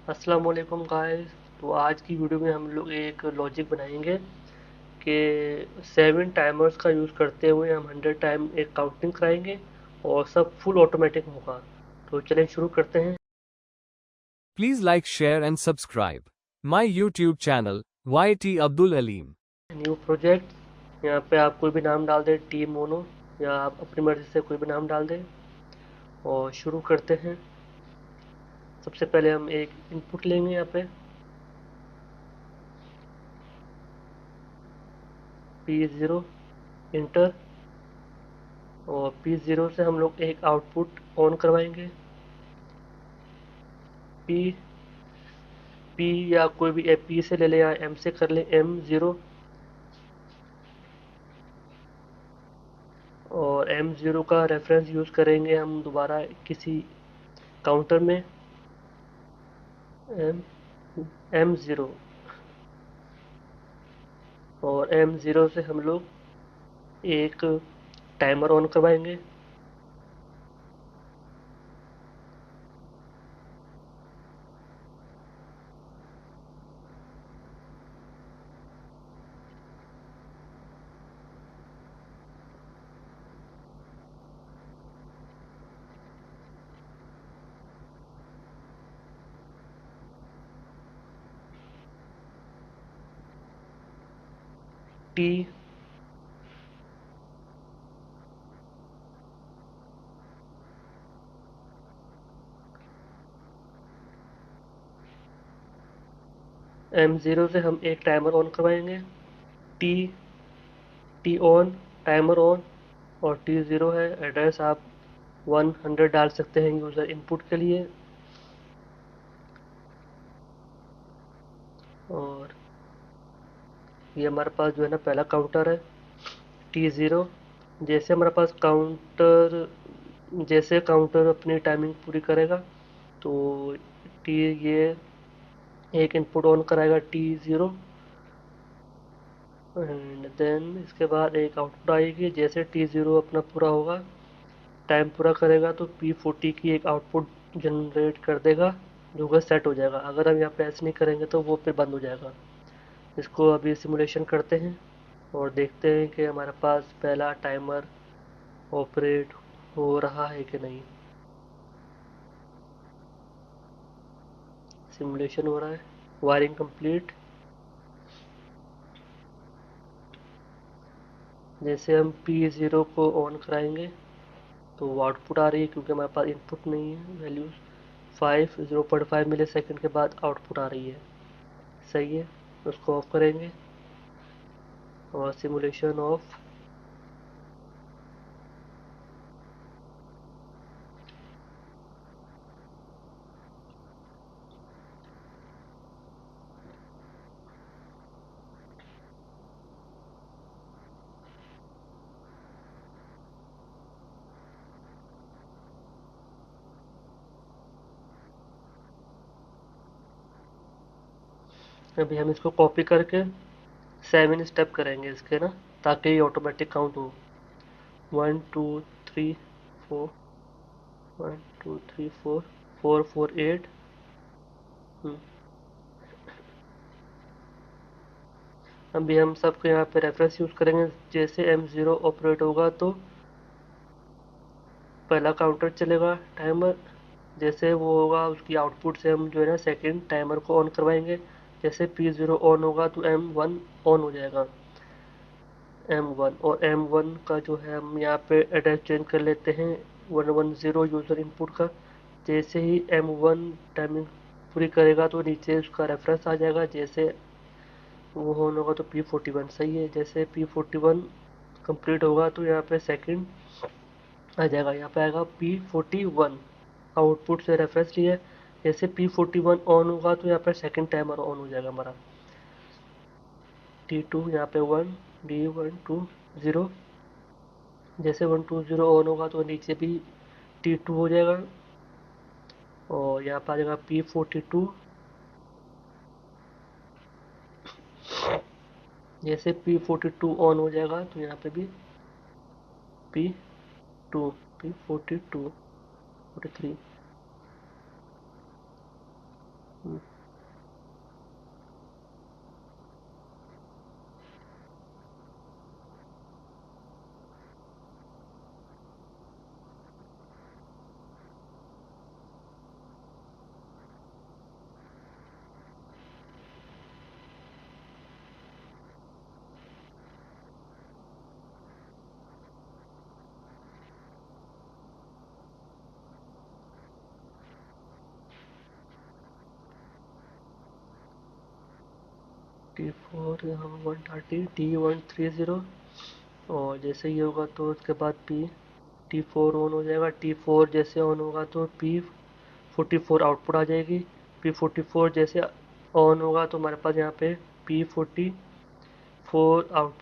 अस्सलाम वालेकुम गाइस। तो आज की वीडियो में हम लोग एक लॉजिक बनाएंगे कि 7 टाइमर्स का यूज़ करते हुए हम 100 टाइम एक काउंटिंग कराएंगे और सब फुल ऑटोमेटिक होगा। तो चलें शुरू करते हैं। Please like, share, and subscribe my YouTube channel, YT Abdul Aleem. New project, यहाँ पे आप कोई भी नाम डाल दें, टी मोनो, या आप अपनी मर्ज़ी से कोई भी नाम डाल दें और शुरू करते हैं। सबसे पहले हम एक इनपुट लेंगे यहाँ पे P0 इंटर, और P0 से हम लोग एक आउटपुट ऑन करवाएंगे। पी पी या कोई भी पी से ले लें या एम से कर लें, M0, और M0 का रेफरेंस यूज़ करेंगे हम दोबारा किसी काउंटर में। एम M0, और M0 से हम लोग एक टाइमर ऑन करवाएंगे। टी M0 से हम एक टाइमर ऑन करवाएंगे। T T on, timer on, और T0 है। एड्रेस आप 100 डाल सकते हैं यूज़र इनपुट के लिए। और ये हमारे पास जो है ना पहला काउंटर है T0। जैसे हमारे पास काउंटर जैसे काउंटर अपनी टाइमिंग पूरी करेगा तो टी ये एक इनपुट ऑन कराएगा T0, एंड देन इसके बाद एक आउटपुट आएगी। जैसे T0 अपना पूरा होगा, टाइम पूरा करेगा, तो P40 की एक आउटपुट जनरेट कर देगा जो कि सेट हो जाएगा। अगर हम यहाँ पे ऐसे नहीं करेंगे तो वो फिर बंद हो जाएगा। इसको अभी सिमुलेशन करते हैं और देखते हैं कि हमारे पास पहला टाइमर ऑपरेट हो रहा है कि नहीं। सिमुलेशन हो रहा है, वायरिंग कंप्लीट। जैसे हम P0 को ऑन कराएंगे तो वो आउटपुट आ रही है, क्योंकि हमारे पास इनपुट नहीं है वैल्यूज़। 0.5 मिली सेकेंड के बाद आउटपुट आ रही है। सही है, उसको ऑफ करेंगे और सिमुलेशन ऑफ। अभी हम इसको कॉपी करके 7 स्टेप करेंगे इसके ना, ताकि ये ऑटोमेटिक काउंट हो। 1 2 3 4, 1 2 3 4, 4 4 8। अभी हम सबको यहाँ पे रेफरेंस यूज़ करेंगे। जैसे M0 ऑपरेट होगा तो पहला काउंटर चलेगा टाइमर। जैसे वो होगा उसकी आउटपुट से हम जो है ना सेकंड टाइमर को ऑन करवाएंगे। जैसे P0 ऑन होगा तो M1 ऑन हो जाएगा। M1 और M1 का जो है हम यहाँ पे एड्रेस चेंज कर लेते हैं 110 यूज़र इनपुट का। जैसे ही M1 टाइमिंग पूरी करेगा तो नीचे उसका रेफरेंस आ जाएगा। जैसे वो ऑन होगा तो P41 सही है। जैसे P41 कंप्लीट होगा तो यहाँ पे सेकंड आ जाएगा, यहाँ पे आएगा P41, आउटपुट से रेफरेंस लिया। जैसे P41 ऑन होगा तो यहाँ पे सेकंड टाइमर ऑन हो जाएगा हमारा। T2 यहाँ पे 1, D1 2 0। जैसे 1 2 0 ऑन होगा तो नीचे भी T2 हो जाएगा, और यहाँ पे आ जाएगा P42। जैसे P42 ऑन हो जाएगा तो यहाँ पे भी P2, P42, 43, T4 यहाँ 130 T130, और जैसे ये होगा तो उसके बाद T4 ऑन हो जाएगा। T4 जैसे ऑन होगा तो P44 आउटपुट आ जाएगी। P44 जैसे ऑन होगा तो हमारे पास यहाँ पे P44 आउट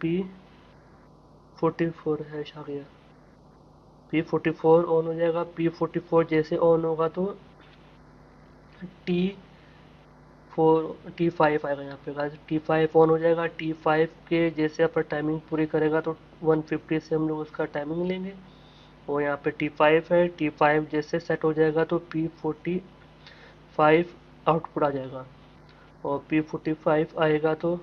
P44 हैश आ गया। P44 ऑन हो जाएगा। P44 जैसे ऑन होगा तो T5 आएगा यहाँ पे गाइस। T5 ऑन हो जाएगा। T5 के जैसे अपन टाइमिंग पूरी करेगा तो 150 से हम लोग उसका टाइमिंग लेंगे। और यहाँ पे T5 है। T5 जैसे सेट हो जाएगा तो P45 आउटपुट आ जाएगा। और P45 आएगा तो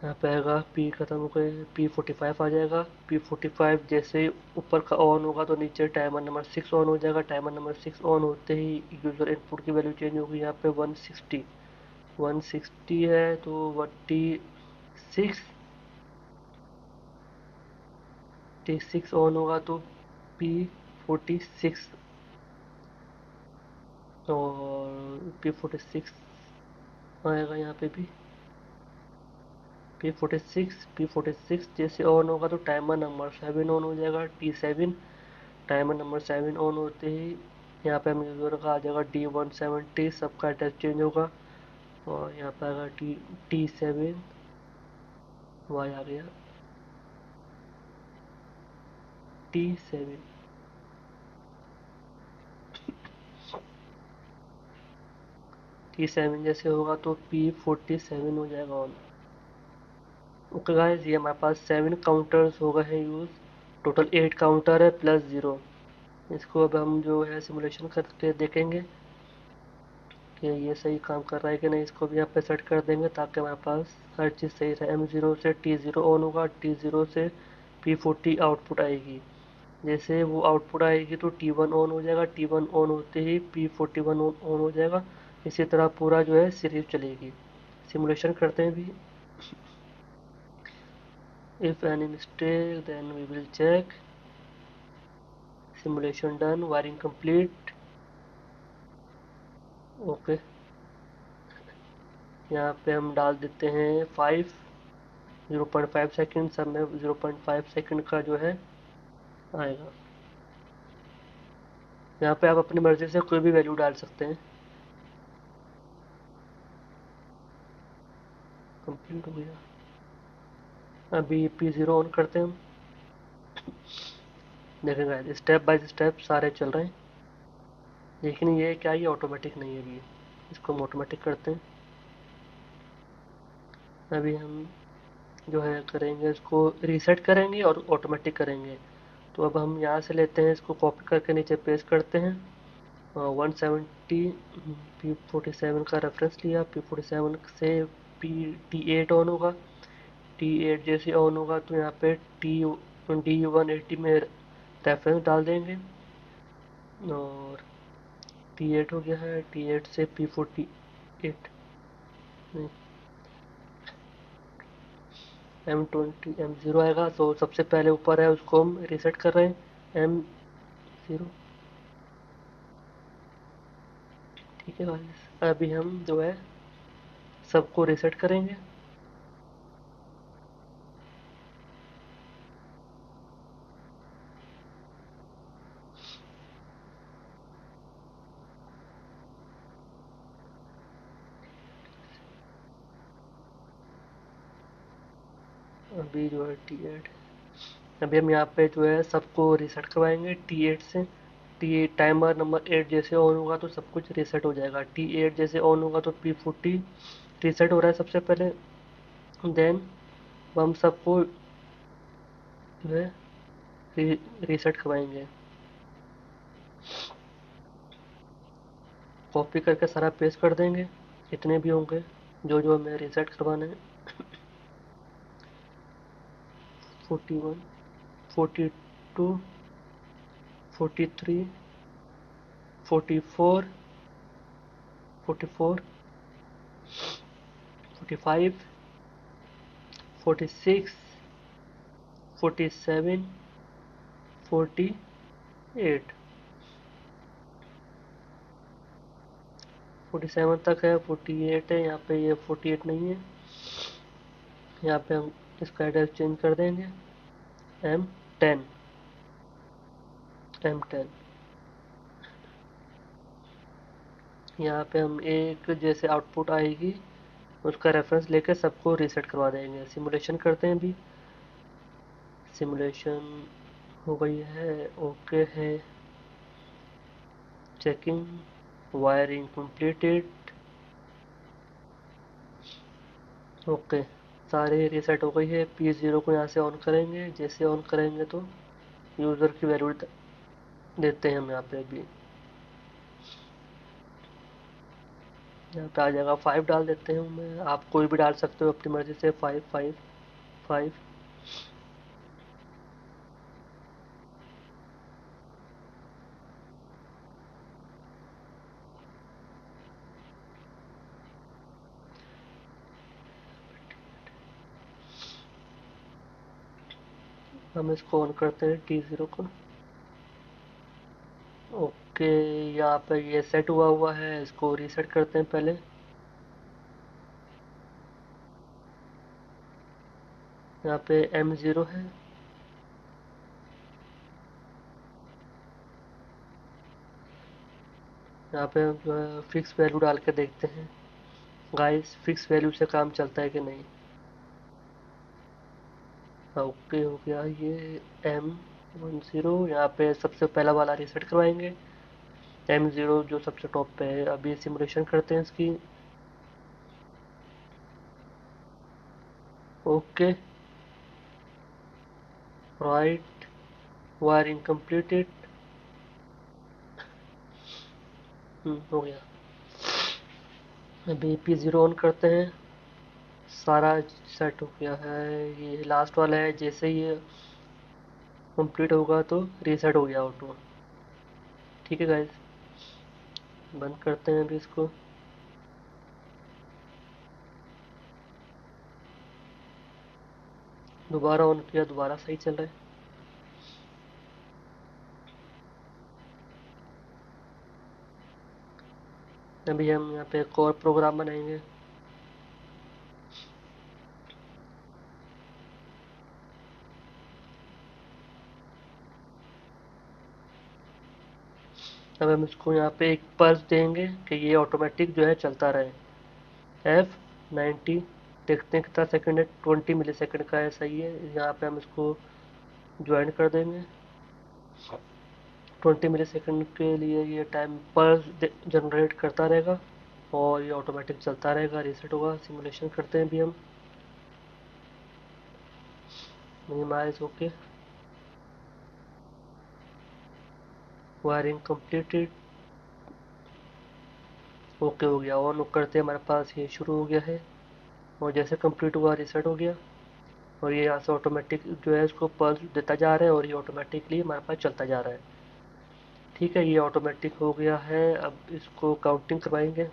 यहाँ पे आएगा P खत्म हो गए, P45 आ जाएगा। P45 जैसे ऊपर का ऑन होगा तो नीचे टाइमर नंबर 6 ऑन हो जाएगा। टाइमर नंबर 6 ऑन होते ही यूज़र इनपुट की वैल्यू चेंज होगी। यहाँ पे 160 है तो T6 ऑन होगा तो P46, और P46 आएगा यहाँ पे भी P46 जैसे ऑन होगा तो टाइमर नंबर 7 ऑन हो जाएगा। T7 टाइमर नंबर 7 ऑन होते ही यहाँ पे हम यूज़र का आ जाएगा D170, सबका एड्रेस चेंज होगा। और यहाँ पे आएगा T7 आ गया T7। T7 जैसे होगा तो P47 हो जाएगा ऑन। ओके गाइस, ये हमारे पास 7 काउंटर्स हो गए हैं यूज़। टोटल 8 काउंटर है प्लस 0। इसको अब हम जो है सिमुलेशन करके देखेंगे कि ये सही काम कर रहा है कि नहीं। इसको भी यहाँ पे सेट कर देंगे ताकि हमारे पास हर चीज़ सही रहे। M0 से T0 ऑन होगा। T0 से P40 आउटपुट आएगी। जैसे वो आउटपुट आएगी तो T1 ऑन हो जाएगा। T1 ऑन होते ही P41 ऑन हो जाएगा। इसी तरह पूरा जो है सीरीज चलेगी। सिमुलेशन करते हैं भी। If any mistake then we will check. Simulation done, wiring complete. Okay, यहाँ पे हम डाल देते हैं 0.5 सेकेंड। सब में 0.5 सेकेंड का जो है आएगा। यहाँ पे आप अपनी मर्जी से कोई भी वैल्यू डाल सकते हैं। कंप्लीट हो गया। अभी P0 ऑन करते हैं हम। देखेंगे स्टेप बाय स्टेप सारे चल रहे हैं। लेकिन ये क्या, ये ऑटोमेटिक नहीं है अभी। इसको हम ऑटोमेटिक करते हैं। अभी हम जो है करेंगे, इसको रीसेट करेंगे और ऑटोमेटिक करेंगे। तो अब हम यहाँ से लेते हैं, इसको कॉपी करके नीचे पेस्ट करते हैं। 170 P47 का रेफरेंस लिया। P47 से T8 ऑन होगा। T8 जैसे ऑन होगा तो यहाँ पे D180 में रेफरेंस डाल देंगे। और T8 हो गया है। T8 से P48 नहीं, M0 आएगा। तो सबसे पहले ऊपर है उसको हम रीसेट कर रहे हैं, M0। ठीक है गाइस, अभी हम जो है सबको रीसेट करेंगे। अभी जो है T8, अभी हम यहाँ पे जो है सबको रीसेट करवाएंगे T8 से। टी टाइमर नंबर 8 जैसे ऑन होगा तो सब कुछ रीसेट हो जाएगा। T8 जैसे ऑन होगा तो P40 रीसेट हो रहा है सबसे पहले। देन हम सबको जो है रीसेट करवाएंगे। कॉपी करके सारा पेस्ट कर देंगे, जितने भी होंगे जो जो हमें रीसेट करवाने हैं। 41, 42, 43, 44, 44, 45, 46, 47, 48, 47 तक है, 48 है, यहाँ पे ये 48 नहीं है। यहाँ पे हम इसका एड्रेस चेंज कर देंगे, M10, M10। यहाँ पे हम एक जैसे आउटपुट आएगी उसका रेफरेंस लेके सबको रीसेट करवा देंगे। सिमुलेशन करते हैं अभी। सिमुलेशन हो गई है, ओके है। Checking, wiring completed, okay. सारे रीसेट हो गई है। P0 को यहाँ से ऑन करेंगे, जैसे ऑन करेंगे तो यूज़र की वैल्यू देते हैं हम यहाँ पे। अभी यहाँ पे आ जाएगा 5 डाल देते हैं मैं, आप कोई भी डाल सकते हो अपनी मर्जी से। 5 5 5। हम इसको ऑन करते हैं T0 को, ओके। यहाँ पे ये सेट हुआ हुआ है, इसको रीसेट करते हैं पहले। यहाँ पे M0 है, यहाँ पे हम जो है फिक्स वैल्यू डाल के देखते हैं गाइस, फिक्स वैल्यू से काम चलता है कि नहीं। ओके हो गया ये। M10 यहाँ पे सबसे पहला वाला रीसेट करवाएंगे। M0 जो सबसे टॉप पे है। अभी सिमुलेशन करते हैं इसकी, ओके। राइट, वायरिंग कंप्लीटेड, हो गया। अभी P0 ऑन करते हैं, सारा सेट हो गया है। ये लास्ट वाला है, जैसे ये कंप्लीट होगा तो रीसेट हो गया ऑटो। ठीक है गाइस, बंद करते हैं अभी इसको। दोबारा ऑन किया, दोबारा सही चल रहा है। अभी हम यहाँ पे एक और प्रोग्राम बनाएंगे। अब हम इसको यहाँ पे एक पल्स देंगे कि ये ऑटोमेटिक जो है चलता रहे। F90, देखते हैं कितना सेकंड है। 20 मिली सेकंड का है, सही है। यहाँ पे हम इसको ज्वाइन कर देंगे। 20 मिली सेकंड के लिए ये टाइम पल्स जनरेट करता रहेगा और ये ऑटोमेटिक चलता रहेगा, रीसेट होगा। सिमुलेशन करते हैं अभी हम। Minimise, okay. Wiring completed, okay हो गया। ऑन करते हैं, हमारे पास ये शुरू हो गया है और जैसे कंप्लीट हुआ रीसेट हो गया। और ये यहाँ से ऑटोमेटिक जो है इसको पल्स देता जा रहा है और ये ऑटोमेटिकली हमारे पास चलता जा रहा है। ठीक है, ये ऑटोमेटिक हो गया है। अब इसको काउंटिंग करवाएंगे।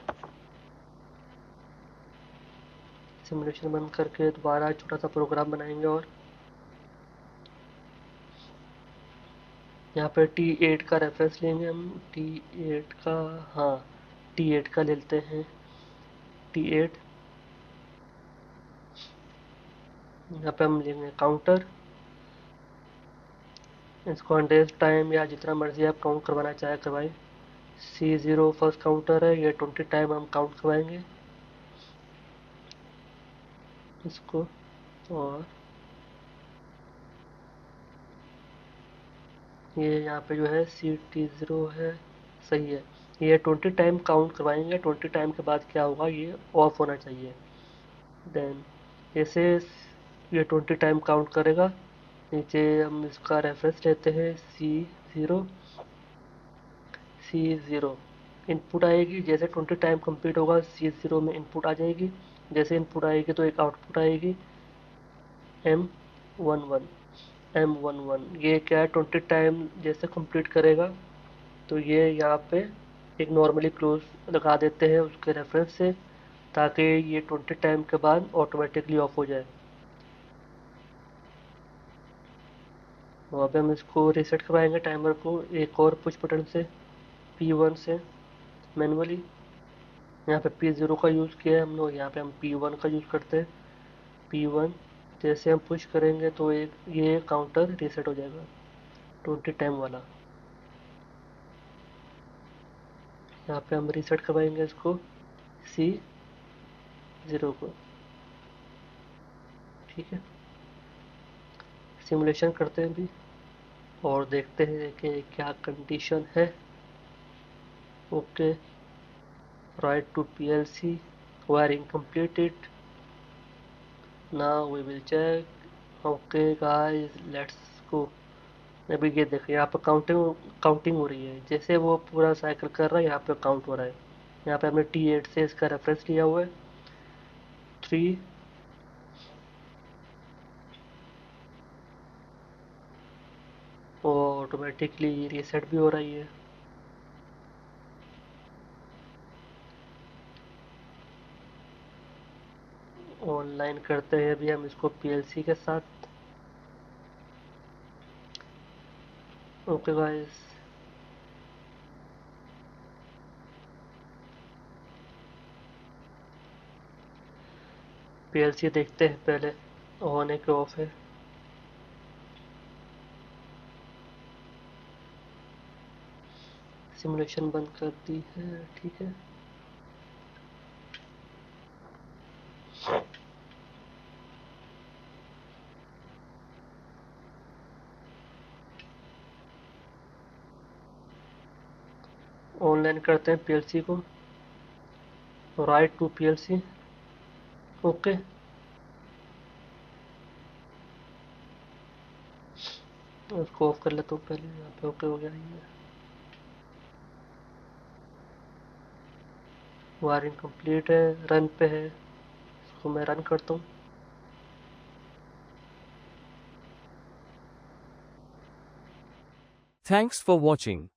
सिमुलेशन बंद करके दोबारा छोटा सा प्रोग्राम बनाएंगे। और यहाँ पे T8 का रेफरेंस लेंगे हम। T8 का, हाँ, T8 का ले लेते हैं। T8, यहाँ पे हम लेंगे काउंटर। इसको 100 टाइम या जितना मर्जी आप काउंट करवाना चाहे करवाएं। C0 फर्स्ट काउंटर है, ये 20 टाइम हम काउंट करवाएंगे इसको। और ये यहाँ पे जो है CT0 है, सही है। ये 20 टाइम काउंट करवाएंगे। 20 टाइम के बाद क्या होगा, ये ऑफ होना चाहिए। देन जैसे ये 20 टाइम काउंट करेगा, नीचे हम इसका रेफरेंस लेते हैं C0, C0। इनपुट आएगी, जैसे 20 टाइम कंप्लीट होगा C0 में इनपुट आ जाएगी, जैसे इनपुट आएगी तो एक आउटपुट आएगी M11 M11। ये क्या है, 20 टाइम जैसे कंप्लीट करेगा तो ये यहाँ पे एक नॉर्मली क्लोज लगा देते हैं उसके रेफरेंस से, ताकि ये 20 टाइम के बाद ऑटोमेटिकली ऑफ हो जाए। वहाँ पे हम इसको रीसेट करवाएंगे टाइमर को एक और पुश बटन से, P1 से मैनुअली। यहाँ पे P0 का यूज़ किया है हम लोग, यहाँ पे हम P1 का यूज़ करते हैं। P1 जैसे हम पुश करेंगे तो एक ये काउंटर रीसेट हो जाएगा 20 टाइम वाला। यहाँ पे हम रीसेट करवाएंगे इसको C0 को। ठीक है, सिमुलेशन करते हैं अभी और देखते हैं कि क्या कंडीशन है। Okay, right to PLC wiring completed, now we will check। Okay guys, let's go. अभी ये देखिए यहाँ पर काउंटिंग हो रही है, जैसे वो पूरा साइकिल कर रहा है यहाँ पे काउंट हो रहा है। यहाँ पे हमने T8 से इसका रेफरेंस लिया हुआ है 3। और ऑटोमेटिकली रीसेट भी हो रही है। ऑनलाइन करते हैं अभी हम इसको PLC के साथ। ओके गाइस, PLC देखते हैं पहले ऑन है कि ऑफ है। सिमुलेशन बंद कर दी है, ठीक है। ऑनलाइन करते हैं PLC को, राइट टू PLC। ओके, उसको ऑफ कर लेता हूँ पहले। यहाँ पे ओके हो गया ये, वायरिंग कंप्लीट है, रन पे है। इसको मैं रन करता हूँ। Thanks for watching.